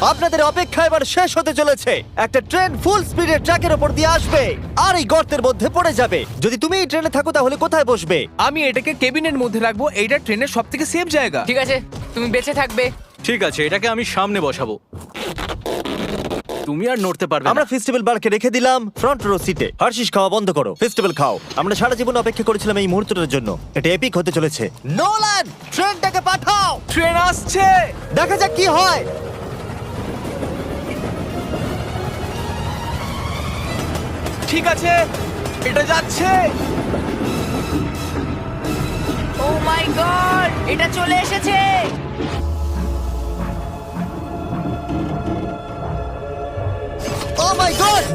আপনাদের অপেক্ষা এবার শেষ হতে চলেছে। একটা ট্রেন ফুল স্পিডে ট্র্যাকের উপর দিয়ে আসবে আর এই গর্তের মধ্যে পড়ে যাবে। যদি তুমি এই ট্রেনে থাকো তাহলে কোথায় বসবে? আমি এটাকে কেবিনের মধ্যে রাখবো, এইটা ট্রেনের সব থেকে সেফ জায়গা। ঠিক আছে, তুমি বেঁচে থাকবে। ঠিক আছে, এটাকে আমি সামনে বসাবো। তুমি আর নড়তে পারবে আমরা না। ফেস্টিভ্যাল বারকে রেখে দিলাম ফ্রন্ট রো সিটে। হার্শিস খাওয়া বন্ধ করো, ফেস্টিভ্যাল খাও। আমরা সারা জীবন অপেক্ষা করেছিলাম এই মুহূর্তটার জন্য। এটা এপিক হতে চলেছে। নোলান, ট্রেনটাকে পাঠাও। ট্রেন আসছে। দেখা যাক কি হয়। ঠিক আছে, এটা যাচ্ছে। ও মাই গড, এটা চলে এসেছে। ও মাই গড!